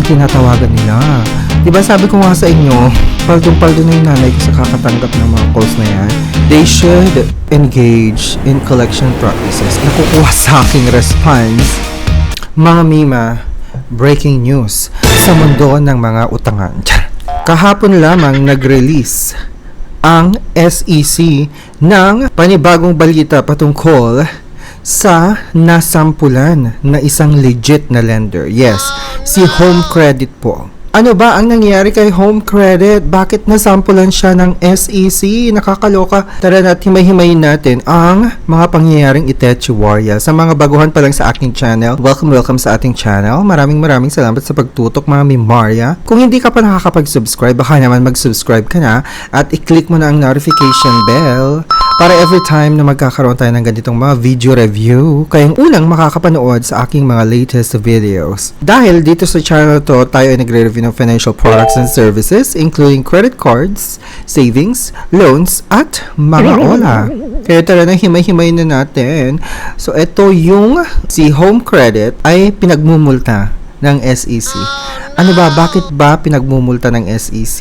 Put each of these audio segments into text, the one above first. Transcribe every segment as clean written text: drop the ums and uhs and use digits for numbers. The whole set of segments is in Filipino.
ang tinatawagan nila. Diba sabi ko nga sa inyo, paldong-paldo na yung nanay ko sa kakatanggap ng mga calls na yan. They should engage in collection practices. Nakukuha sa aking response. Mga Mima, breaking news sa mundo ng mga utangan. Kahapon lamang nag-release ang SEC ng panibagong balita patungkol sa nasampulan na isang legit na lender. Yes, si Home Credit po. Ano ba ang nangyari kay Home Credit? Bakit nasampulan siya ng SEC? Nakakaloka. Tara na't himay-himayin natin ang mga pangyayaring Itechiwarya. Sa mga baguhan pa lang sa aking channel, welcome sa ating channel. Maraming salamat sa pagtutok mga Mimarya. Kung hindi ka pa nakakapag-subscribe, baka naman mag-subscribe ka na at i-click mo na ang notification bell para every time na magkakaroon tayo ng ganitong mga video review, kayong unang makakapanood sa aking mga latest videos. Dahil dito sa channel to, tayo ay nagre-review ng financial products and services including credit cards, savings, loans, at mga OLA. Kaya tara na himay-himay na natin. So ito yung si Home Credit ay pinagmumulta ng SEC. Ano ba? Bakit ba pinagmumulta ng SEC?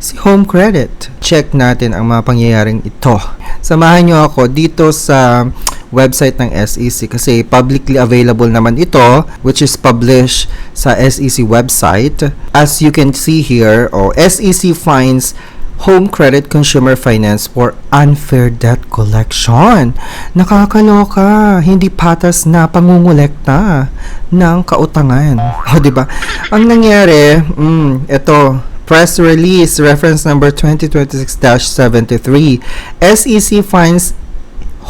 Si Home Credit. Check natin ang mga pangyayaring ito. Samahan nyo ako dito sa website ng SEC kasi publicly available naman ito, which is published sa SEC website. As you can see here, SEC fines Home Credit Consumer Finance for unfair debt collection. Nakakaloka, hindi patas na pangungulekta ng kautangan. Diba? Ang nangyari, ito, press release, reference number 2026-73. SEC fines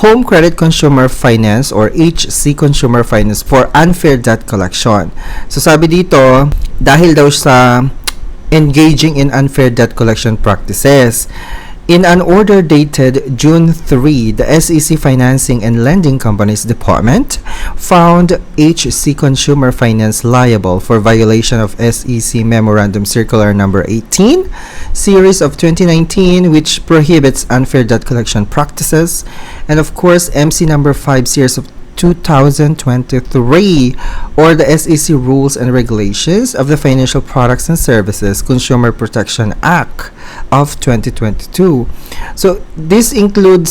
Home Credit Consumer Finance or HC Consumer Finance for unfair debt collection. So sabi dito, dahil daw sa engaging in unfair debt collection practices. In an order dated June 3, the SEC Financing and Lending Companies Department found HC Consumer Finance liable for violation of SEC Memorandum Circular Number 18, Series of 2019, which prohibits unfair debt collection practices, and of course MC Number 5, Series of 2023, or the SEC Rules and Regulations of the Financial Products and Services Consumer Protection Act of 2022. So this included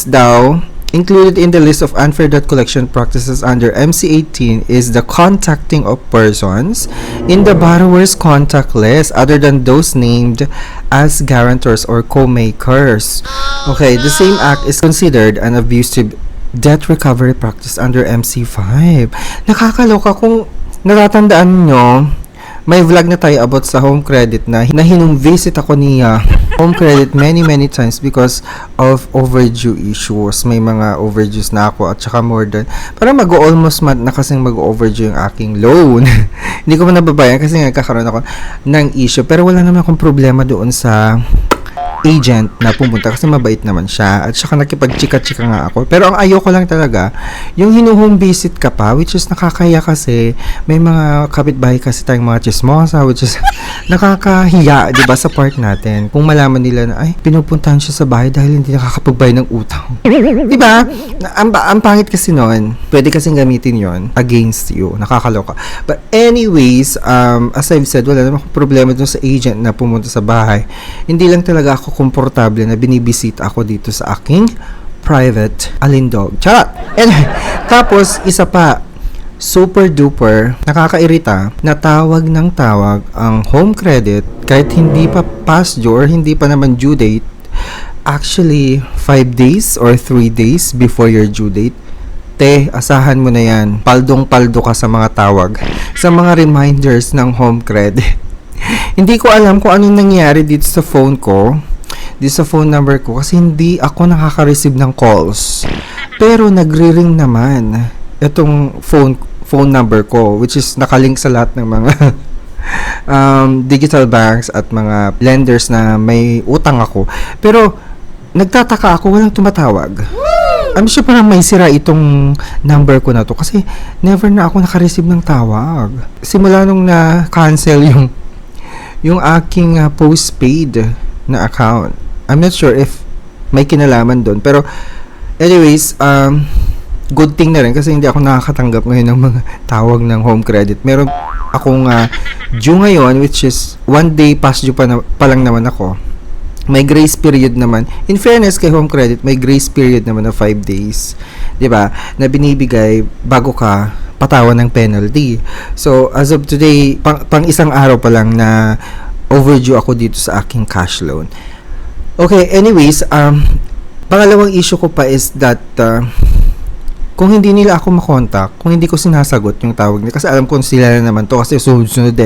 in the list of unfair debt collection practices under MC18 is the contacting of persons in the borrower's contact list other than those named as guarantors or co-makers. Okay, the same act is considered an abusive debt recovery practice under MC5. Nakakaloka. Kung natatandaan nyo, may vlog na tayo about sa Home Credit na hinung-visit ako ni Home Credit many times because of overdue issues. May mga overdues na ako at saka more than, parang mag-almost month na kasing mag-overdue yung aking loan. Hindi ko pa nababayan kasi nagkakaroon ako ng issue. Pero wala naman akong problema doon sa agent na pumunta kasi mabait naman siya at saka nakipag-chika-chika nga ako. Pero ang ayoko lang talaga yung home visit ka pa, which is nakakaya kasi may mga kapitbahay kasi tayong mga chismosa, which is nakakahiya, diba, sa part natin kung malaman nila na ay pinupuntahan siya sa bahay dahil hindi nakakapagbayad ng utang. Diba? Ang pangit kasi noon, pwede kasing gamitin yon against you. Nakakaloka. But anyways, as I've said, wala naman akong problema dun sa agent na pumunta sa bahay. Hindi lang talaga ako komportable na binibisita ako dito sa aking private alindog. Charot! And tapos, isa pa, super duper, nakakairita, na tawag ng tawag ang Home Credit kahit hindi pa past due or hindi pa naman due date. Actually, 5 days or 3 days before your due date. Asahan mo na yan. Paldong-paldo ka sa mga tawag, sa mga reminders ng Home Credit. Hindi ko alam kung anong nangyari dito sa phone ko, dito sa phone number ko, kasi hindi ako nakaka-receive ng calls. Pero nagre-ring naman itong phone number ko, which is nakalink sa lahat ng mga digital banks at mga lenders na may utang ako. Pero nagtataka ako, walang tumatawag. I'm sure parang may sira itong number ko na to kasi never na ako naka-receive ng tawag. Simula nung na-cancel yung aking postpaid na account. I'm not sure if may kinalaman doon. Pero anyways, good thing na rin kasi hindi ako nakakatanggap ngayon ng mga tawag ng Home Credit. akong due ngayon, which is 1 day past due pa lang naman ako. May grace period naman. In fairness kay Home Credit, may grace period naman na 5 days. 'Di ba? Na binibigay bago ka patawan ng penalty. So, as of today, pang isang araw pa lang na overdue ako dito sa aking cash loan. Okay, anyways, pangalawang issue ko pa is that kung hindi nila ako makontak, kung hindi ko sinasagot yung tawag nila, kasi alam ko sila na naman to, kasi sunod-sunod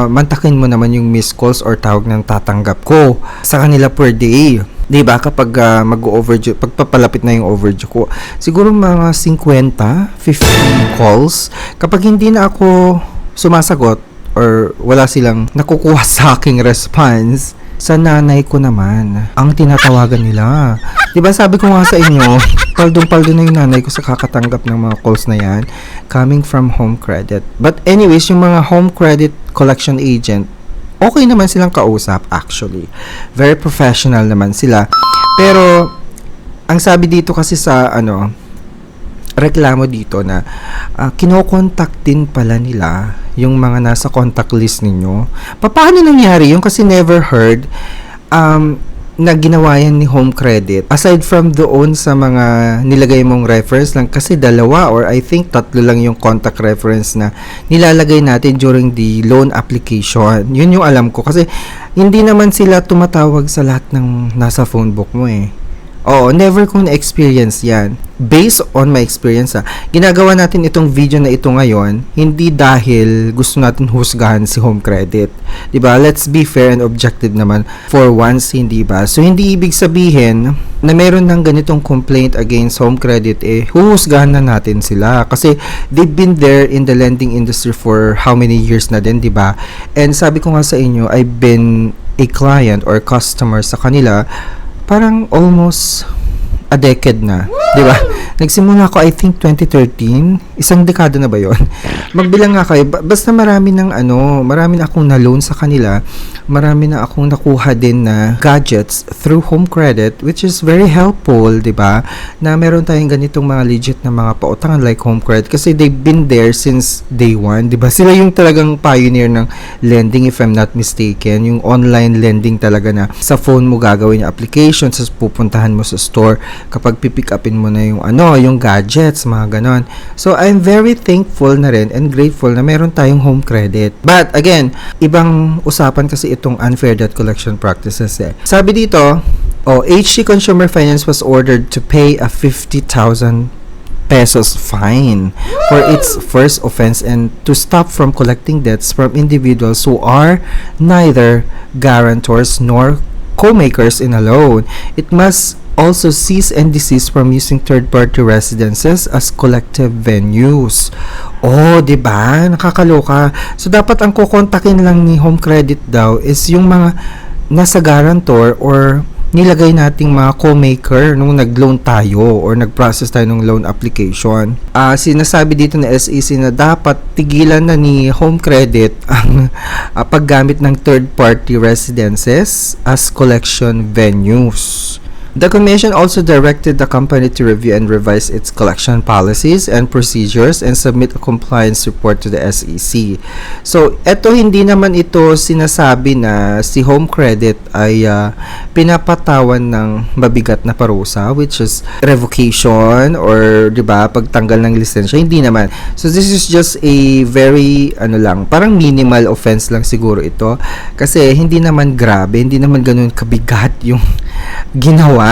mantakin mo naman yung missed calls or tawag ng tatanggap ko sa kanila per day. Diba? Kapag mag-overdue, pagpapalapit na yung overdue ko, siguro mga 50, 50 calls. Kapag hindi na ako sumasagot or wala silang nakukuha sa aking response, sa nanay ko naman ang tinatawagan nila. Diba sabi ko nga sa inyo, paldong-paldo na yung nanay ko sa kakatanggap ng mga calls na yan coming from Home Credit. But anyways, yung mga Home Credit collection agent, okay naman silang kausap actually. Very professional naman sila. Pero ang sabi dito kasi sa reklamo dito na kinokontak din pala nila yung mga nasa contact list ninyo. Paano nangyari yun? Kasi never heard na ginawa yan ni Home Credit. Aside from doon sa mga nilagay mong reference lang, kasi dalawa or I think 3 lang yung contact reference na nilalagay natin during the loan application. Yun yung alam ko. Kasi hindi naman sila tumatawag sa lahat ng nasa phone book mo eh. Oo, never kong na-experience yan. Based on my experience, ginagawa natin itong video na ito ngayon, hindi dahil gusto natin husgahan si Home Credit. Diba? Let's be fair and objective naman for once, hindi ba? So, hindi ibig sabihin na meron ng ganitong complaint against Home Credit, huhusgahan na natin sila. Kasi they've been there in the lending industry for how many years na din, diba? And sabi ko nga sa inyo, I've been a client or customer sa kanila parang almost a decade na, di ba? Nagsimula ako, I think, 2013. Isang dekada na ba yon? Magbilang nga kayo. Basta marami na akong na-loan sa kanila. Marami na akong nakuha din na gadgets through Home Credit, which is very helpful, di ba? Na meron tayong ganitong mga legit na mga pautangan like Home Credit kasi they've been there since day one, di ba? Sila yung talagang pioneer ng lending, if I'm not mistaken. Yung online lending talaga na sa phone mo gagawin yung application, sa pupuntahan mo sa store kapag pipick upin mo na yung gadgets, mga ganon. So, I'm very thankful na rin and grateful na meron tayong Home Credit. But, again, ibang usapan kasi itong unfair debt collection practices eh. Sabi dito, HC Consumer Finance was ordered to pay a 50,000 pesos fine for its first offense and to stop from collecting debts from individuals who are neither guarantors nor co-makers in a loan. It must also cease and desist from using third-party residences as collective venues. Diba? Nakakaloka. So, dapat ang kukontakin lang ni Home Credit daw is yung mga nasa guarantor or nilagay nating mga co-maker nung nag-loan tayo or nag-process tayo ng loan application. Sinasabi dito na SEC na dapat tigilan na ni Home Credit ang paggamit ng third-party residences as collection venues. The Commission also directed the company to review and revise its collection policies and procedures and submit a compliance report to the SEC. So, hindi naman ito sinasabi na si Home Credit ay pinapatawan ng mabigat na parusa, which is revocation or, diba, pagtanggal ng lisensya. Hindi naman. So, this is just a very, parang minimal offense lang siguro ito. Kasi hindi naman grabe, hindi naman ganun kabigat yung ginawa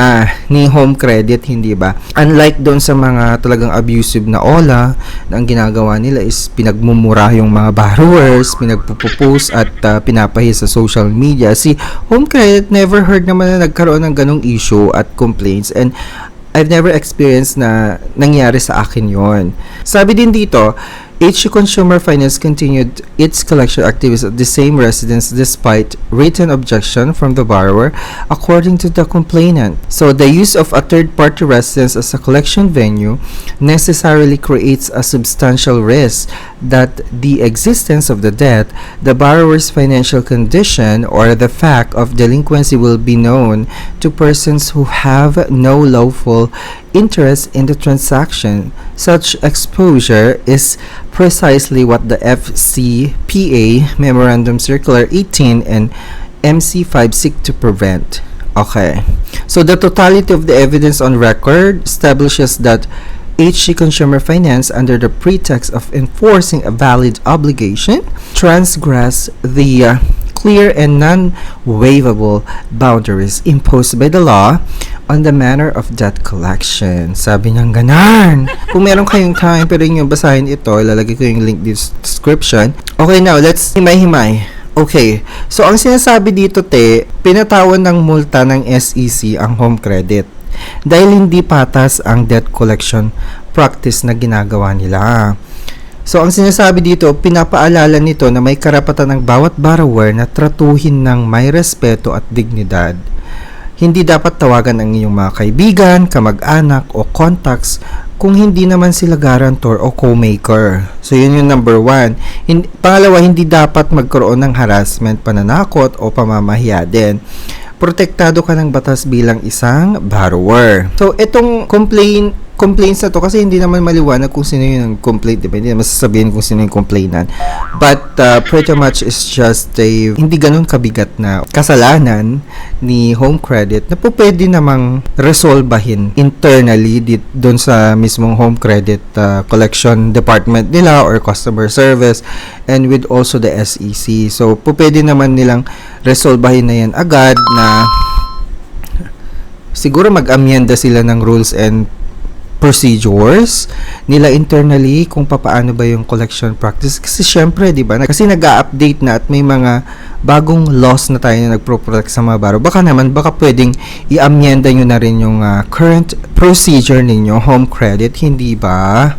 ni Home Credit, hindi ba? Unlike doon sa mga talagang abusive na OLA, na ang ginagawa nila is pinagmumura yung mga borrowers, pinagpupost at pinapahi sa social media. Si Home Credit, never heard naman na nagkaroon ng ganong issue at complaints, and I've never experienced na nangyari sa akin yon. Sabi din dito, HC Consumer Finance continued its collection activities at the same residence despite written objection from the borrower, according to the complainant. So, the use of a third-party residence as a collection venue necessarily creates a substantial risk that the existence of the debt, the borrower's financial condition, or the fact of delinquency will be known to persons who have no lawful interest in the transaction. Such exposure is precisely what the FCPA Memorandum Circular 18 and MC5 seek to prevent. Okay. So the totality of the evidence on record establishes that HC Consumer Finance, under the pretext of enforcing a valid obligation, transgressed the clear and non-waivable boundaries imposed by the law on the manner of debt collection. Sabi niyang ganan. Kung meron kayong time, pero yung basahin ito, ilalagay ko yung link in description. Okay, now, let's himay-himay. Okay, so ang sinasabi dito, pinatawan ng multa ng SEC ang home credit dahil hindi patas ang debt collection practice na ginagawa nila. So, ang sinasabi dito, pinapaalala nito na may karapatan ng bawat borrower na tratuhin ng may respeto at dignidad. Hindi dapat tawagan ang iyong mga kaibigan, kamag-anak o contacts kung hindi naman sila guarantor o co-maker. So, yun yung number 1. Pangalawa, hindi dapat magkaroon ng harassment, pananakot o pamamahiya din. Protektado ka ng batas bilang isang borrower. So, itong complaints na to, kasi hindi naman maliwanag kung sino yung complaint, diba? Hindi naman sasabihin kung sino yung complainant. But, pretty much is just hindi ganun kabigat na kasalanan ni home credit na po pwede namang resolbahin internally doon sa mismong home credit collection department nila or customer service and with also the SEC. So, po pwede naman nilang resolbahin na yan agad na siguro mag-amyenda sila ng rules and procedures nila internally kung papaano ba yung collection practice, kasi syempre, di ba, kasi nag-a-update na at may mga bagong laws na tayo na nagpro-protect sa mga borrower. Baka pwedeng i-amyenda nyo na rin yung current procedure ninyo, home credit, hindi ba?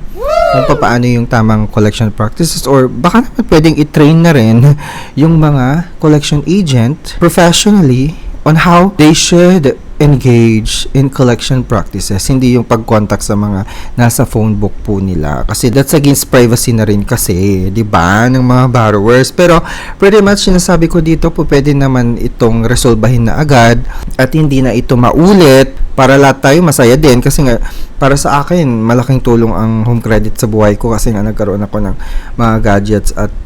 Kung papaano yung tamang collection practices, or baka naman pwedeng i-train na rin yung mga collection agent professionally on how they should engage in collection practices, hindi yung pag-contact sa mga nasa phone book po nila, kasi that's against privacy na rin kasi, di ba, ng mga borrowers. Pero pretty much sinasabi ko dito po, pwede naman itong resolbahin na agad at hindi na ito maulit para lahat tayo masaya din, kasi nga para sa akin malaking tulong ang home credit sa buhay ko, kasi nga nagkaroon ako ng mga gadgets at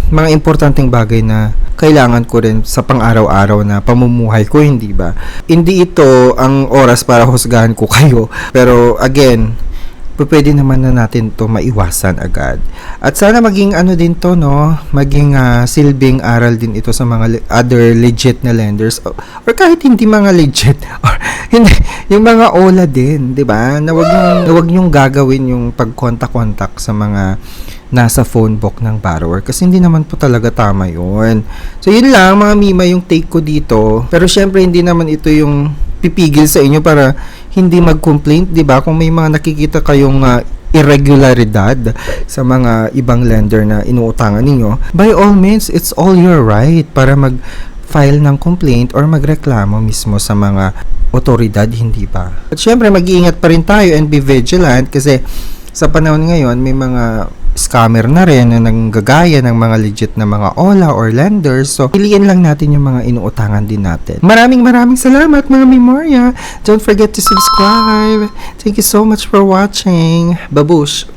mga importanteng bagay na kailangan ko rin sa pang-araw-araw na pamumuhay ko, hindi ba? Hindi ito ang oras para husgahan ko kayo, pero again, pwede naman na natin to maiwasan agad. At sana maging din to, no? Maging silbing aral din ito sa mga other legit na lenders, or kahit hindi mga legit, or hindi, yung mga OLA din, di ba? Na wag nyong gagawin yung pag-contact sa mga nasa phone book ng borrower, kasi hindi naman po talaga tama yun. So, yun lang mga mima yung take ko dito. Pero syempre, hindi naman ito yung pipigil sa inyo para hindi mag-complaint, di ba? Kung may mga nakikita kayong irregularidad sa mga ibang lender na inuutangan ninyo, by all means, it's all your right para mag-file ng complaint or magreklamo mismo sa mga otoridad, hindi ba? At syempre, mag-iingat pa rin tayo and be vigilant, kasi sa panahon ngayon, may mga scammer na rin na nanggagaya ng mga legit na mga OLA or lenders. So, piliin lang natin yung mga inuutangan din natin. Maraming salamat mga Memoria. Don't forget to subscribe. Thank you so much for watching. Babush!